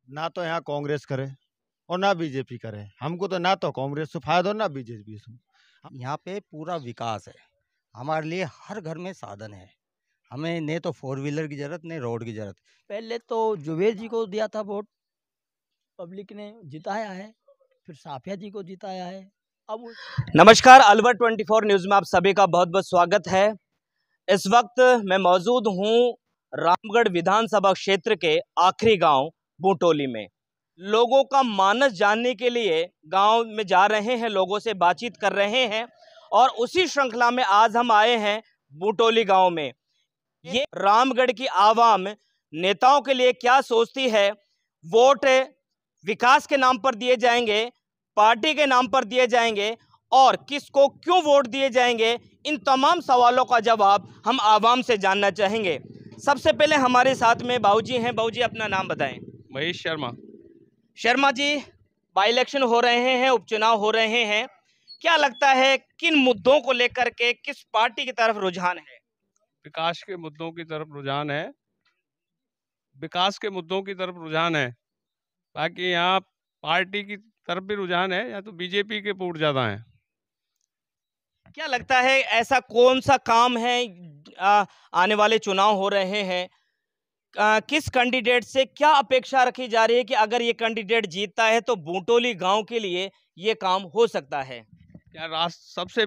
ना तो यहाँ कांग्रेस करे और ना बीजेपी करे। हमको तो ना तो कांग्रेस से फायदा और ना बीजेपी से। यहाँ पे पूरा विकास है, हमारे लिए हर घर में साधन है। हमें ने तो 4 व्हीलर की जरूरत ने रोड की जरूरत। पहले तो जुबेर जी को दिया था वोट, पब्लिक ने जिताया है, फिर साफिया जी को जिताया है। अब नमस्कार, अलवर 24 न्यूज़ में आप सभी का बहुत बहुत स्वागत है। इस वक्त मैं मौजूद हूं रामगढ़ विधानसभा क्षेत्र के आखिरी गांव बूटोली में। लोगों का मानस जानने के लिए गांव में जा रहे हैं, लोगों से बातचीत कर रहे हैं और उसी श्रृंखला में आज हम आए हैं बूटोली गांव में। ये रामगढ़ की आवाम नेताओं के लिए क्या सोचती है, वोट विकास के नाम पर दिए जाएंगे, पार्टी के नाम पर दिए जाएंगे और किसको क्यों वोट दिए जाएंगे, इन तमाम सवालों का जवाब हम आवाम से जानना चाहेंगे। सबसे पहले हमारे साथ में बाबूजी हैं। बाबूजी, अपना नाम बताएं। महेश शर्मा। शर्मा जी, बाई इलेक्शन हो रहे हैं, उपचुनाव हो रहे हैं, क्या लगता है किन मुद्दों को लेकर के किस पार्टी की तरफ रुझान है? विकास के मुद्दों की तरफ रुझान है, विकास के मुद्दों की तरफ रुझान है। बाकी यहाँ पार्टी की तरफ भी रुझान है, या तो बीजेपी के वोट ज्यादा हैं। क्या लगता है ऐसा कौन सा काम है, आने वाले चुनाव हो रहे हैं, किस कैंडिडेट से क्या अपेक्षा रखी जा रही है कि अगर ये कैंडिडेट जीतता है तो बूटोली गांव के लिए ये काम हो सकता है? यहाँ सबसे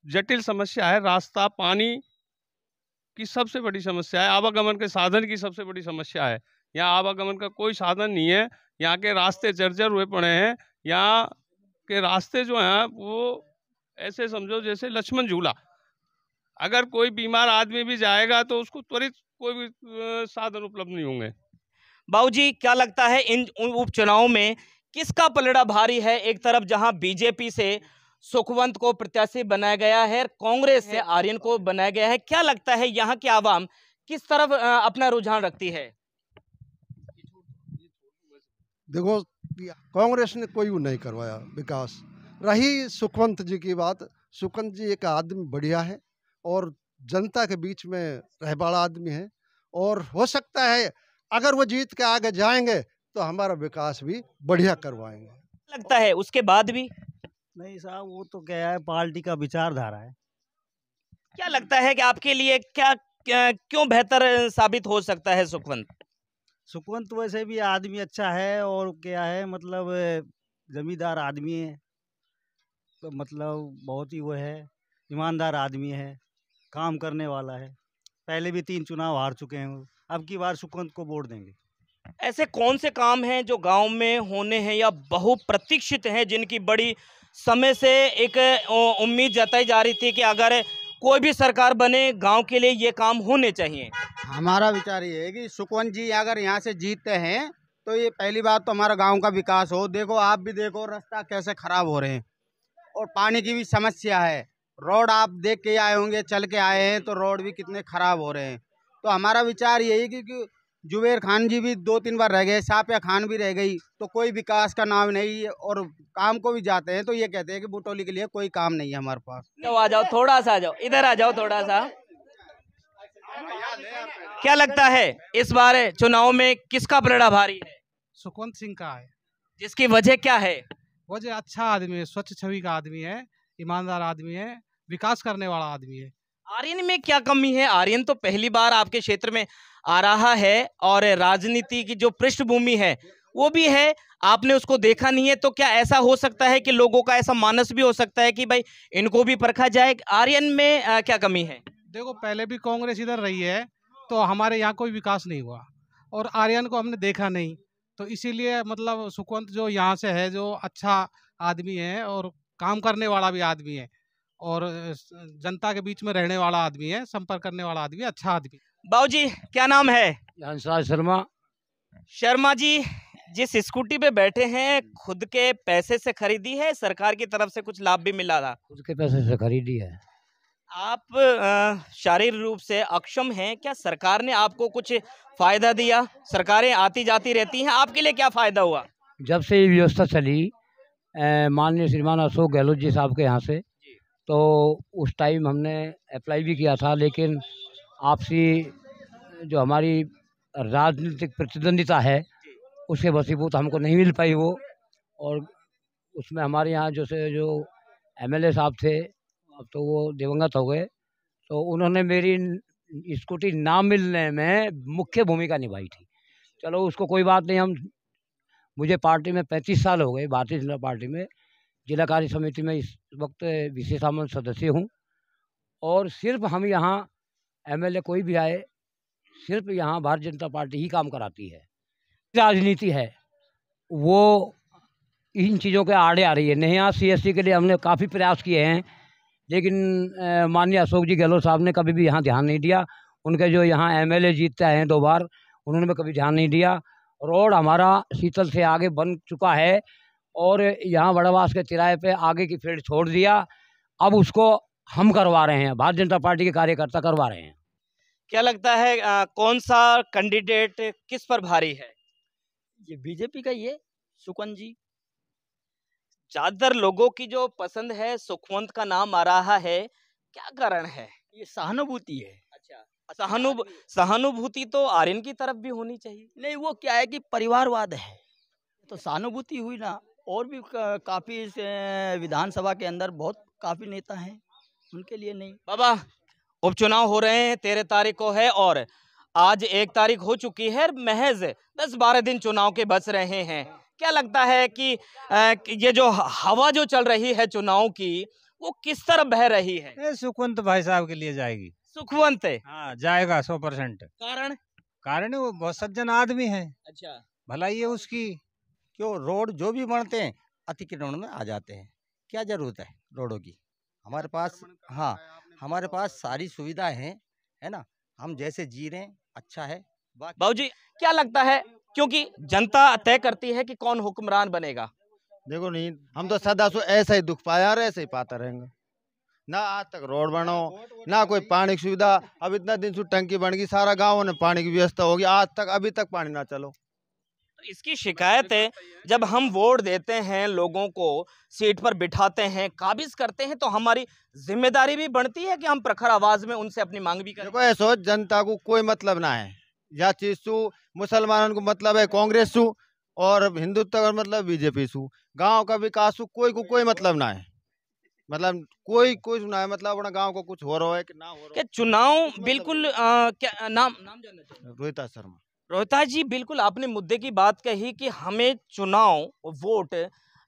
जटिल समस्या है रास्ता, पानी की सबसे बड़ी समस्या है, आवागमन के साधन की सबसे बड़ी समस्या है। यहाँ आवागमन का कोई साधन नहीं है, यहाँ के रास्ते जर्जर हुए पड़े हैं। यहाँ के रास्ते जो हैं वो ऐसे समझो जैसे लक्ष्मण झूला। अगर कोई बीमार आदमी भी जाएगा तो उसको त्वरित कोई भी साधन उपलब्ध नहीं होंगे। बाबूजी, क्या लगता है इन उपचुनाव में किसका पलड़ा भारी है? एक तरफ जहां बीजेपी से सुखवंत को प्रत्याशी बनाया गया है, कांग्रेस से आर्यन को बनाया गया है, क्या लगता है यहाँ की आवाम किस तरफ अपना रुझान रखती है? देखो, कांग्रेस ने कोई नहीं करवाया विकास। रही सुखवंत जी की बात, सुखवंत जी एक आदमी बढ़िया है और जनता के बीच में रह वाला आदमी है, और हो सकता है अगर वो जीत के आगे जाएंगे तो हमारा विकास भी बढ़िया करवाएंगे। लगता है उसके बाद भी? नहीं साहब, वो तो क्या है, पार्टी का विचारधारा है। क्या लगता है कि आपके लिए क्यों बेहतर साबित हो सकता है सुखवंत? सुखवंत वैसे भी आदमी अच्छा है, और क्या है मतलब जमींदार आदमी है, तो मतलब बहुत ही वो है, ईमानदार आदमी है, काम करने वाला है। पहले भी 3 चुनाव हार चुके हैं वो, अब की बार सुखवंत को वोट देंगे। ऐसे कौन से काम हैं जो गांव में होने हैं या बहुप्रतीक्षित हैं, जिनकी बड़ी समय से एक उम्मीद जताई जा रही थी कि अगर कोई भी सरकार बने गांव के लिए ये काम होने चाहिए? हमारा विचार ये है कि सुखवंत जी अगर यहाँ से जीतते हैं तो ये पहली बात तो हमारा गांव का विकास हो। देखो, आप भी देखो रास्ता कैसे खराब हो रहे हैं, और पानी की भी समस्या है। रोड आप देख के आए होंगे, चल के आए हैं, तो रोड भी कितने खराब हो रहे हैं। तो हमारा विचार यही कि जुबेर खान जी भी 2-3 बार रह गए, साफिया खान भी रह गई, तो कोई विकास का नाम नहीं है। और काम को भी जाते हैं तो ये कहते हैं कि बूटोली के लिए कोई काम नहीं है हमारे पास। तो आ जाओ, थोड़ा सा आ जाओ, इधर आ जाओ थोड़ा सा। क्या लगता है इस बार चुनाव में किसका पलड़ा भारी है? सुखवंत सिंह का है। जिसकी वजह क्या है? वजह अच्छा आदमी है, स्वच्छ छवि का आदमी है, ईमानदार आदमी है, विकास करने वाला आदमी है। आर्यन में क्या कमी है? आर्यन तो पहली बार आपके क्षेत्र में आ रहा है और राजनीति की जो पृष्ठभूमि है वो भी है, आपने उसको देखा नहीं है, तो क्या ऐसा हो सकता है कि लोगों का ऐसा मानस भी हो सकता है कि भाई इनको भी परखा जाए? आर्यन में क्या कमी है? देखो, पहले भी कांग्रेस इधर रही है तो हमारे यहाँ कोई विकास नहीं हुआ, और आर्यन को हमने देखा नहीं, तो इसीलिए मतलब सुखवंत जो यहाँ से है, जो अच्छा आदमी है और काम करने वाला भी आदमी है, और जनता के बीच में रहने वाला आदमी है, संपर्क करने वाला आदमी, अच्छा आदमी। बाबूजी, क्या नाम है? हंसराज शर्मा। शर्मा जी, जिस स्कूटी पे बैठे हैं खुद के पैसे से खरीदी है, सरकार की तरफ से कुछ लाभ भी मिला था? खुद के पैसे से खरीदी है। आप शारीरिक रूप से अक्षम हैं, क्या सरकार ने आपको कुछ फायदा दिया? सरकारें आती जाती रहती हैं, आपके लिए क्या फायदा हुआ? जब से ये व्यवस्था चली माननीय श्रीमान अशोक गहलोत जी साहब के यहाँ से, तो उस टाइम हमने अप्लाई भी किया था, लेकिन आपसी जो हमारी राजनीतिक प्रतिद्वंदिता है उसके वसीभूत हमको नहीं मिल पाई वो। और उसमें हमारे यहाँ जो एमएलए साहब थे, अब तो वो दिवंगत हो गए, तो उन्होंने मेरी स्कूटी ना मिलने में मुख्य भूमिका निभाई थी। चलो उसको कोई बात नहीं, मुझे पार्टी में 35 साल हो गए, भारतीय जनता पार्टी में जिला कार्य समिति में इस वक्त विशेष आमंत्रित सदस्य हूँ। और सिर्फ हम यहाँ एमएलए कोई भी आए, सिर्फ यहाँ भारतीय जनता पार्टी ही काम कराती है। राजनीति है वो इन चीज़ों के आड़े आ रही है। नहीं, यहाँ सीएससी के लिए हमने काफ़ी प्रयास किए हैं, लेकिन माननीय अशोक जी गहलोत साहब ने कभी भी यहाँ ध्यान नहीं दिया। उनके जो यहाँ एमएलए जीतते हैं 2 बार, उन्होंने भी कभी ध्यान नहीं दिया। रोड हमारा शीतल से आगे बन चुका है और यहाँ बड़ावास के तिराहे पे आगे की फील्ड छोड़ दिया। अब उसको हम करवा रहे हैं, भारतीय जनता पार्टी के कार्यकर्ता करवा रहे हैं। क्या लगता है कौन सा कैंडिडेट किस पर भारी है? ये बीजेपी का ही है, सुकन जी। ज्यादातर लोगों की जो पसंद है सुखवंत का नाम आ रहा है, क्या कारण है? ये सहानुभूति है। अच्छा, सहानुभूति तो आर्यन की तरफ भी होनी चाहिए। नहीं, वो क्या है कि परिवारवाद है, तो सहानुभूति हुई ना। और भी काफ़ी विधानसभा के अंदर बहुत काफ़ी नेता हैं, उनके लिए नहीं। बाबा, उपचुनाव हो रहे हैं, 13 तारीख को है और आज 1 तारीख हो चुकी है। महज 10-12 दिन चुनाव के बच रहे हैं। क्या लगता है कि ये जो हवा जो चल रही है चुनाव की, वो किस तरफ बह रही है? सुखवंत भाई साहब के लिए जाएगी। सुखवंत है? हाँ, जाएगा 100%। कारण वो बहुत सज्जन आदमी है। अच्छा, भलाई है उसकी। क्यों रोड जो भी बनते हैं अतिक्रमण में आ जाते हैं, क्या जरूरत है रोडों की? हमारे पास, हाँ, हमारे पास सारी सुविधाएं हैं, है ना। हम जैसे जी रहे हैं अच्छा है। बाबूजी क्या लगता है, क्योंकि जनता तय करती है कि कौन हुक्मरान बनेगा? देखो नहीं, हम तो सदा से ऐसा ही दुख पाया और ऐसे ही पाता रहेंगे। ना आज तक रोड बनो, ना कोई पानी की सुविधा। अब इतना दिन से टंकी बन गई, सारा गाँव में पानी की व्यवस्था होगी, आज तक अभी तक पानी ना चलो। इसकी शिकायत है, जब हम वोट देते हैं, लोगों को सीट पर बिठाते हैं, काबिज करते हैं, तो हमारी जिम्मेदारी भी बनती है कि हम प्रखर आवाज में उनसे अपनी मांग भी करें। देखो ऐसा जनता को कोई मतलब ना है, या चीज सु मुसलमानों को मतलब है कांग्रेस सु और हिंदुत्व का मतलब बीजेपी सु। गांव का विकास सु कोई मतलब ना है, मतलब कोई ना है, मतलब अपना गांव को कुछ हो रहा है कि ना हो रहा क्या चुनाव बिल्कुल क्या नाम जानना चाहिए? रोहिता शर्मा। रोहिता जी, बिल्कुल आपने मुद्दे की बात कही कि हमें चुनाव वोट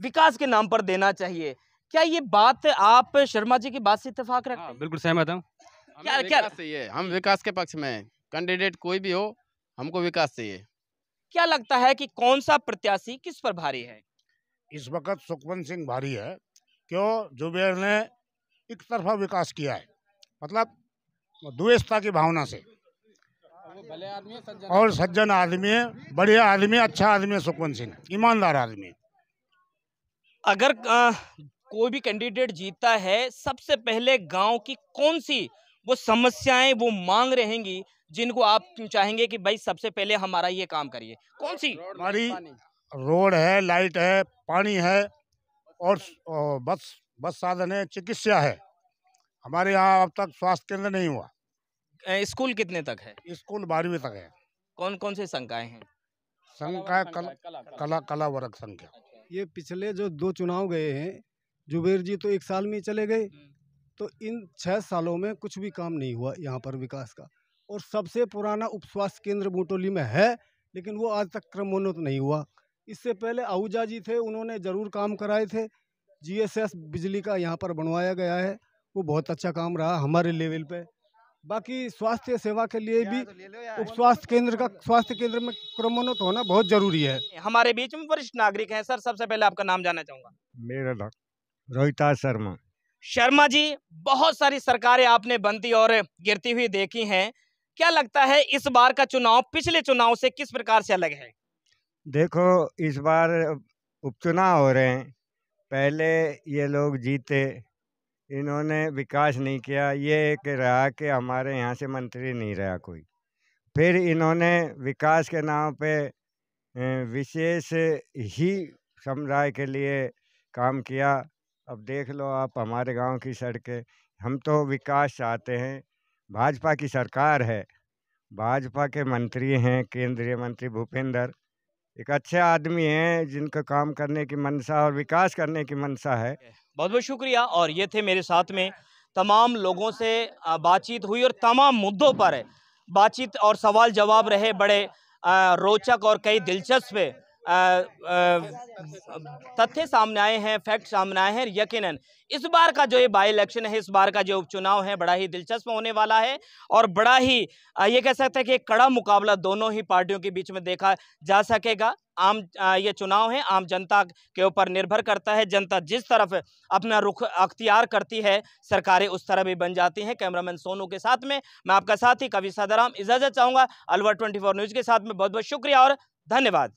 विकास के नाम पर देना चाहिए। क्या ये बात आप शर्मा जी की बात से इत्तेफाक रखते हैं? बिल्कुल सहमत हूँ। क्या विकास चाहिए, हम विकास के पक्ष में। कैंडिडेट कोई भी हो, हमको विकास चाहिए। क्या लगता है कि कौन सा प्रत्याशी किस पर भारी है? इस वक्त सुखवंत सिंह भारी है। क्यों? जुबेर ने एक तरफा विकास किया है, मतलब द्वेषता की भावना से। और सज्जन आदमी है, बढ़िया आदमी, अच्छा आदमी है सुखवंत सिंह, ईमानदार आदमी है। अगर कोई भी कैंडिडेट जीतता है, सबसे पहले गांव की कौन सी वो समस्याएं, वो मांग रहेंगी जिनको आप चाहेंगे कि भाई सबसे पहले हमारा ये काम करिए? कौन सी? हमारी रोड है, लाइट है, पानी है और बस साधन है, चिकित्सा है। हमारे यहाँ अब तक स्वास्थ्य केंद्र नहीं हुआ। स्कूल कितने तक है? स्कूल 12वीं तक है। कौन कौन से संकाय हैं? संकाय कला वर्ग संख्या। ये पिछले जो 2 चुनाव गए हैं, जुबेर जी तो 1 साल में चले गए, तो इन 6 सालों में कुछ भी काम नहीं हुआ यहाँ पर विकास का। और सबसे पुराना उप स्वास्थ्य केंद्र बूटोली में है, लेकिन वो आज तक क्रमोन्नत नहीं हुआ। इससे पहले आहूजा जी थे, उन्होंने जरूर काम कराए थे। जीएसएस बिजली का यहाँ पर बनवाया गया है, वो बहुत अच्छा काम रहा हमारे लेवल पे। बाकी स्वास्थ्य सेवा के लिए भी उप स्वास्थ्य केंद्र में क्रमोन्नत होना बहुत जरूरी है। हमारे बीच में वरिष्ठ नागरिक हैं। सर, सबसे पहले आपका नाम जानना चाहूंगा। मेरा नाम रोहिता शर्मा। शर्मा जी, बहुत सारी सरकारें आपने बनती और गिरती हुई देखी हैं। क्या लगता है इस बार का चुनाव पिछले चुनाव से किस प्रकार से अलग है? देखो, इस बार उपचुनाव हो रहे हैं। पहले ये लोग जीते, इन्होंने विकास नहीं किया। ये एक रहा कि हमारे यहाँ से मंत्री नहीं रहा कोई। फिर इन्होंने विकास के नाम पे विशेष ही समुदाय के लिए काम किया। अब देख लो आप हमारे गांव की सड़कें। हम तो विकास चाहते हैं। भाजपा की सरकार है, भाजपा के मंत्री हैं, केंद्रीय मंत्री भूपेंद्र, एक अच्छे आदमी हैं जिनका काम करने की मंशा और विकास करने की मंशा है। बहुत बहुत शुक्रिया। और ये थे मेरे साथ में तमाम लोगों से बातचीत हुई और तमाम मुद्दों पर बातचीत और सवाल जवाब रहे बड़े रोचक और कई दिलचस्प तथ्य सामने आए हैं, फैक्ट सामने आए हैं। यकीनन इस बार का जो ये बाई इलेक्शन है, इस बार का जो उपचुनाव है, बड़ा ही दिलचस्प होने वाला है और बड़ा ही ये कह सकते हैं कि एक कड़ा मुकाबला दोनों ही पार्टियों के बीच में देखा जा सकेगा। ये चुनाव है, आम जनता के ऊपर निर्भर करता है। जनता जिस तरफ अपना रुख अख्तियार करती है, सरकारें उस तरह भी बन जाती हैं। कैमरामैन सोनू के साथ में मैं आपका साथी कवि सदाराम इजाजत चाहूंगा। अलवर 24 न्यूज के साथ में बहुत बहुत शुक्रिया और धन्यवाद।